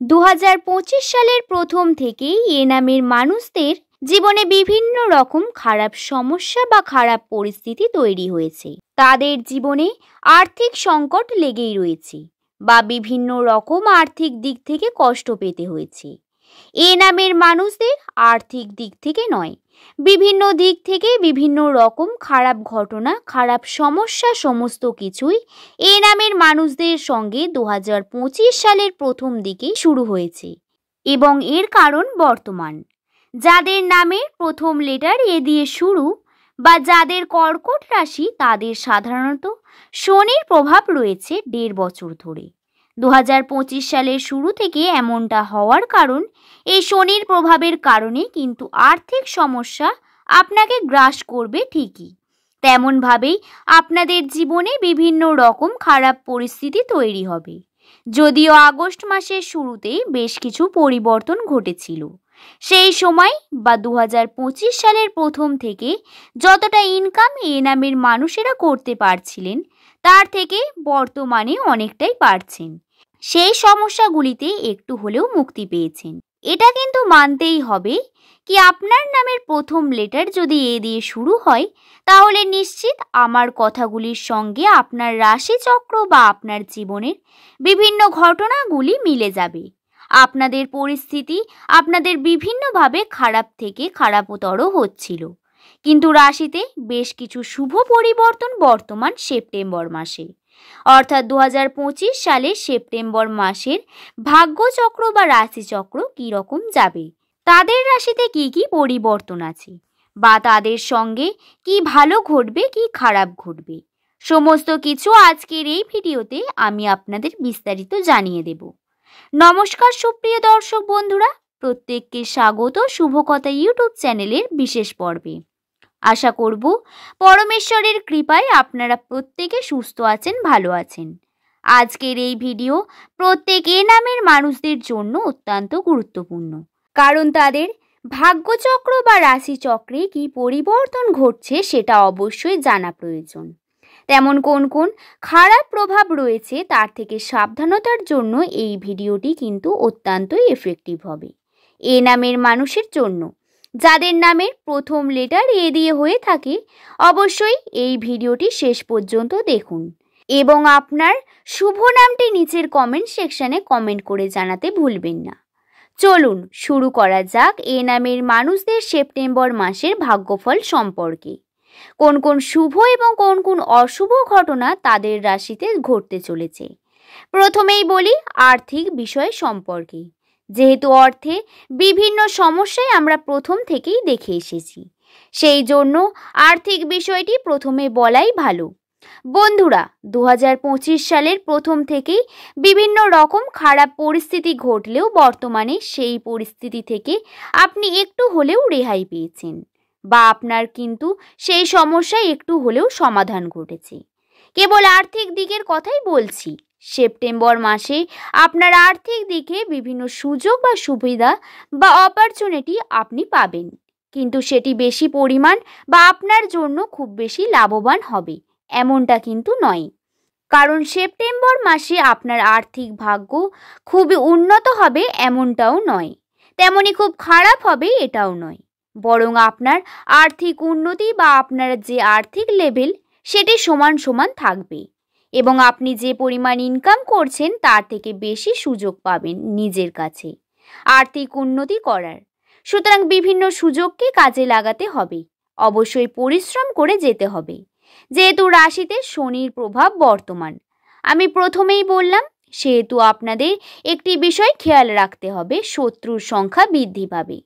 2025 সালের প্রথম থেকেই এ নামের মানুষদের জীবনে বিভিন্ন রকম খারাপ সমস্যা বা খারাপ পরিস্থিতি তৈরি হয়েছে। তাদের জীবনে আর্থিক সংকট লেগেই রয়েছে বা বিভিন্ন রকম আর্থিক দিক থেকে কষ্ট পেতে হয়েছে। এ নামের মানুষদের আর্থিক দিক থেকে নয়, বিভিন্ন দিক থেকে বিভিন্ন রকম খারাপ ঘটনা, খারাপ সমস্যা সমস্ত কিছুই এ নামের মানুষদের সঙ্গে 2025 সালের প্রথম দিকে শুরু হয়েছে এবং এর কারণ বর্তমান। যাদের নামের প্রথম লেটার এ দিয়ে শুরু বা যাদের কর্কট রাশি, তাদের সাধারণত শনির প্রভাব রয়েছে 1.5 বছর ধরে। 2025 সালের শুরু থেকে এমনটা হওয়ার কারণ এই শনির প্রভাবের কারণে কিন্তু আর্থিক সমস্যা আপনাকে গ্রাস করবে ঠিকই, তেমনভাবেই আপনাদের জীবনে বিভিন্ন রকম খারাপ পরিস্থিতি তৈরি হবে। যদিও আগস্ট মাসের শুরুতেই বেশ কিছু পরিবর্তন ঘটেছিল, সেই সময় বা 2025 সালের প্রথম থেকে যতটা ইনকাম এ নামের মানুষেরা করতে পারছিলেন তার থেকে বর্তমানে অনেকটাই পারছেন। সেই সমস্যাগুলিতে একটু হলেও মুক্তি পেয়েছেন। এটা কিন্তু মানতেই হবে কি আপনার নামের প্রথম লেটার যদি এ দিয়ে শুরু হয় তাহলে নিশ্চিত আমার কথাগুলির সঙ্গে আপনার রাশিচক্র বা আপনার জীবনের বিভিন্ন ঘটনাগুলি মিলে যাবে। আপনাদের পরিস্থিতি আপনাদের বিভিন্নভাবে খারাপ থেকে খারাপতর হচ্ছিল, কিন্তু রাশিতে বেশ কিছু শুভ পরিবর্তন বর্তমান সেপ্টেম্বর মাসে, অর্থাৎ 2025 সালের সেপ্টেম্বর মাসের ভাগ্যচক্র বা রাশিচক্র কীরকম যাবে, তাদের রাশিতে কি কি পরিবর্তন আছে বা তাদের সঙ্গে কি ভালো ঘটবে কি খারাপ ঘটবে, সমস্ত কিছু আজকের এই ভিডিওতে আমি আপনাদের বিস্তারিত জানিয়ে দেব। নমস্কার সুপ্রিয় দর্শক বন্ধুরা, প্রত্যেককে স্বাগত শুভকথা ইউটিউব চ্যানেলের বিশেষ পর্বে। আশা করব পরমেশ্বরের কৃপায় আপনারা প্রত্যেকে সুস্থ আছেন, ভালো আছেন। আজকের এই ভিডিও প্রত্যেক এ নামের মানুষদের জন্য অত্যন্ত গুরুত্বপূর্ণ, কারণ তাদের ভাগ্যচক্র বা রাশিচক্রে কি পরিবর্তন ঘটছে সেটা অবশ্যই জানা প্রয়োজন। তেমন কোন কোন খারাপ প্রভাব রয়েছে তার থেকে সাবধানতার জন্য এই ভিডিওটি কিন্তু অত্যন্তই এফেক্টিভ হবে এ নামের মানুষের জন্য। যাদের নামের প্রথম লেটার এ দিয়ে হয়ে থাকে অবশ্যই এই ভিডিওটি শেষ পর্যন্ত দেখুন এবং আপনার শুভ নামটি নিচের কমেন্ট সেকশনে কমেন্ট করে জানাতে ভুলবেন না। চলুন শুরু করা যাক এ নামের মানুষদের সেপ্টেম্বর মাসের ভাগ্যফল সম্পর্কে। কোন কোন শুভ এবং কোন কোন অশুভ ঘটনা তাদের রাশিতে ঘটতে চলেছে। প্রথমেই বলি আর্থিক বিষয় সম্পর্কে। যেহেতু অর্থে বিভিন্ন সমস্যায় আমরা প্রথম থেকেই দেখে এসেছি, সেই জন্য আর্থিক বিষয়টি প্রথমে বলাই ভালো। বন্ধুরা, 2025 সালের প্রথম থেকেই বিভিন্ন রকম খারাপ পরিস্থিতি ঘটলেও বর্তমানে সেই পরিস্থিতি থেকে আপনি একটু হলেও রেহাই পেয়েছেন বা আপনার কিন্তু সেই সমস্যায় একটু হলেও সমাধান ঘটেছে। কেবল আর্থিক দিকের কথাই বলছি। সেপ্টেম্বর মাসে আপনার আর্থিক দিকে বিভিন্ন সুযোগ বা সুবিধা বা অপরচুনিটি আপনি পাবেন, কিন্তু সেটি বেশি পরিমাণ বা আপনার জন্য খুব বেশি লাভবান হবে এমনটা কিন্তু নয়, কারণ সেপ্টেম্বর মাসে আপনার আর্থিক ভাগ্য খুবই উন্নত হবে এমনটাও নয়, তেমনি খুব খারাপ হবে এটাও নয়, বরং আপনার আর্থিক উন্নতি বা আপনার যে আর্থিক লেভেল সেটি সমান সমান থাকবে এবং আপনি যে পরিমাণ ইনকাম করছেন তার থেকে বেশি সুযোগ পাবেন নিজের কাছে আর্থিক উন্নতি করার। সুতরাং বিভিন্ন সুযোগকে কাজে লাগাতে হবে, অবশ্যই পরিশ্রম করে যেতে হবে। যেহেতু রাশিতে শনির প্রভাব বর্তমান, আমি প্রথমেই বললাম, সেহেতু আপনাদের একটি বিষয় খেয়াল রাখতে হবে, শত্রুর সংখ্যা বৃদ্ধি পাবে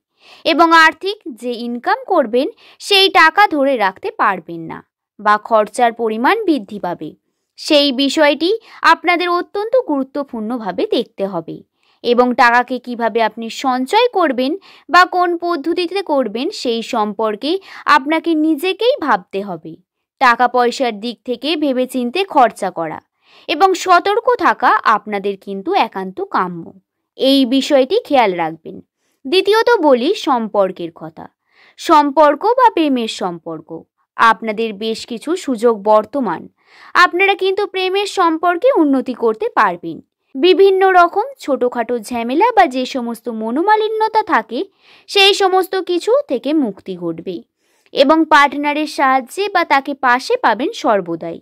এবং আর্থিক যে ইনকাম করবেন সেই টাকা ধরে রাখতে পারবেন না বা খরচার পরিমাণ বৃদ্ধি পাবে। সেই বিষয়টি আপনাদের অত্যন্ত গুরুত্বপূর্ণভাবে দেখতে হবে এবং টাকাকে কিভাবে আপনি সঞ্চয় করবেন বা কোন পদ্ধতিতে করবেন সেই সম্পর্কে আপনাকে নিজেকেই ভাবতে হবে। টাকা পয়সার দিক থেকে ভেবেচিন্তে খরচা করা এবং সতর্ক থাকা আপনাদের কিন্তু একান্ত কাম্য, এই বিষয়টি খেয়াল রাখবেন। দ্বিতীয়ত বলি সম্পর্কের কথা। সম্পর্ক বা প্রেমের সম্পর্ক, আপনাদের বেশ কিছু সুযোগ বর্তমান, আপনারা কিন্তু প্রেমের সম্পর্কে উন্নতি করতে পারবেন বিভিন্ন রকম ছোটোখাটো ঝামেলা বা যে সমস্ত মনোমালিন্যতা থাকে সেই সমস্ত কিছু থেকে মুক্তি ঘটবে এবং পার্টনারের সাহায্যে বা তাকে পাশে পাবেন সর্বদাই।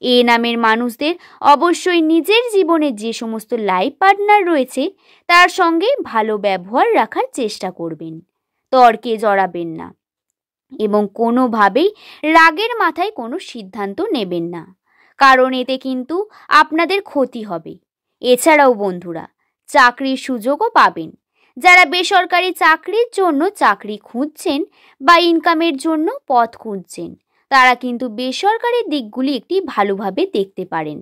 এ নামের মানুষদের অবশ্যই নিজের জীবনের যে সমস্ত লাইফ পার্টনার রয়েছে তার সঙ্গে ভালো ব্যবহার রাখার চেষ্টা করবেন, তর্কে জড়াবেন না এবং কোনোভাবেই রাগের মাথায় কোনো সিদ্ধান্ত নেবেন না, কারণ এতে কিন্তু আপনাদের ক্ষতি হবে। এছাড়াও বন্ধুরা, চাকরির সুযোগও পাবেন। যারা বেসরকারি চাকরির জন্য চাকরি খুঁজছেন বা ইনকামের জন্য পথ খুঁজছেন তারা কিন্তু বেসরকারি দিকগুলি একটি ভালোভাবে দেখতে পারেন।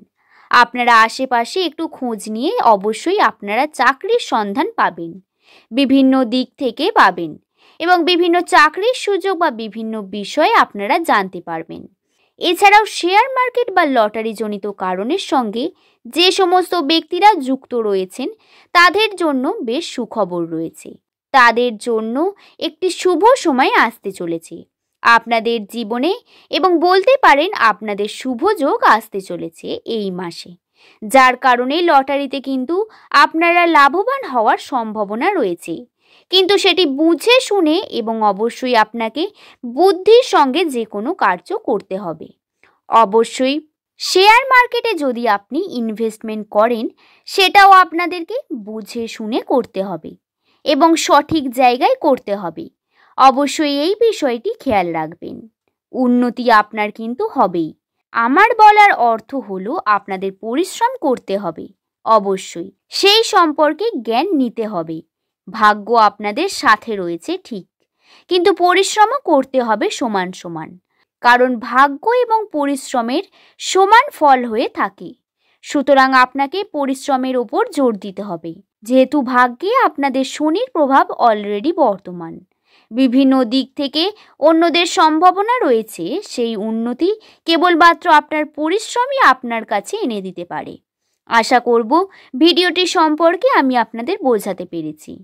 আপনারা আশেপাশে একটু খোঁজ নিয়ে অবশ্যই আপনারা চাকরির সন্ধান পাবেন, বিভিন্ন দিক থেকে পাবেন এবং বিভিন্ন চাকরির সুযোগ বা বিভিন্ন বিষয়ে আপনারা জানতে পারবেন। এছাড়াও শেয়ার মার্কেট বা লটারি জনিত কারণের সঙ্গে যে সমস্ত ব্যক্তিরা যুক্ত রয়েছেন তাদের জন্য বেশ সুখবর রয়েছে। তাদের জন্য একটি শুভ সময় আসতে চলেছে আপনাদের জীবনে এবং বলতে পারেন আপনাদের শুভ যোগ আসতে চলেছে এই মাসে, যার কারণে লটারিতে কিন্তু আপনারা লাভবান হওয়ার সম্ভাবনা রয়েছে, কিন্তু সেটি বুঝে শুনে এবং অবশ্যই আপনাকে বুদ্ধির সঙ্গে যে কোনো কার্য করতে হবে। অবশ্যই শেয়ার মার্কেটে যদি আপনি ইনভেস্টমেন্ট করেন সেটাও আপনাদেরকে বুঝে শুনে করতে হবে এবং সঠিক জায়গায় করতে হবে। অবশ্যই এই বিষয়টি খেয়াল রাখবেন। উন্নতি আপনার কিন্তু হবেই। আমার বলার অর্থ হলো আপনাদের পরিশ্রম করতে হবে, অবশ্যই সেই সম্পর্কে জ্ঞান নিতে হবে। ভাগ্য আপনাদের সাথে রয়েছে ঠিক, কিন্তু পরিশ্রমও করতে হবে সমান সমান, কারণ ভাগ্য এবং পরিশ্রমের সমান ফল হয়ে থাকে। সুতরাং আপনাকে পরিশ্রমের ওপর জোর দিতে হবে, যেহেতু ভাগ্যে আপনাদের শনির প্রভাব অলরেডি বর্তমান। বিভিন্ন দিক থেকে অন্যদের সম্ভাবনা রয়েছে, সেই উন্নতি কেবলমাত্র আপনার পরিশ্রমই আপনার কাছে এনে দিতে পারে। আশা করব ভিডিওটি সম্পর্কে আমি আপনাদের বোঝাতে পেরেছি।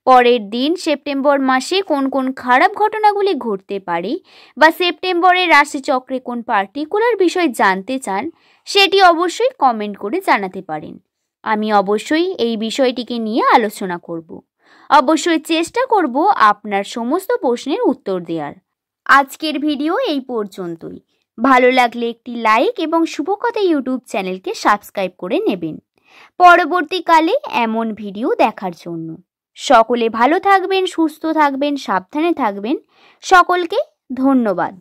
পরের দিন সেপ্টেম্বর মাসে কোন কোন খারাপ ঘটনাগুলি ঘটতে পারে বা সেপ্টেম্বরের রাশিচক্রে কোন পার্টিকুলার বিষয় জানতে চান সেটি অবশ্যই কমেন্ট করে জানাতে পারেন। আমি অবশ্যই এই বিষয়টিকে নিয়ে আলোচনা করব। অবশ্যই চেষ্টা করব আপনার সমস্ত প্রশ্নের উত্তর দেওয়ার। আজকের ভিডিও এই পর্যন্তই। ভালো লাগলে একটি লাইক এবং শুভকথা ইউটিউব চ্যানেলকে সাবস্ক্রাইব করে নেবেন পরবর্তীকালে এমন ভিডিও দেখার জন্য। সকলে ভালো থাকবেন, সুস্থ থাকবেন, সাবধানে থাকবেন। সকলকে ধন্যবাদ।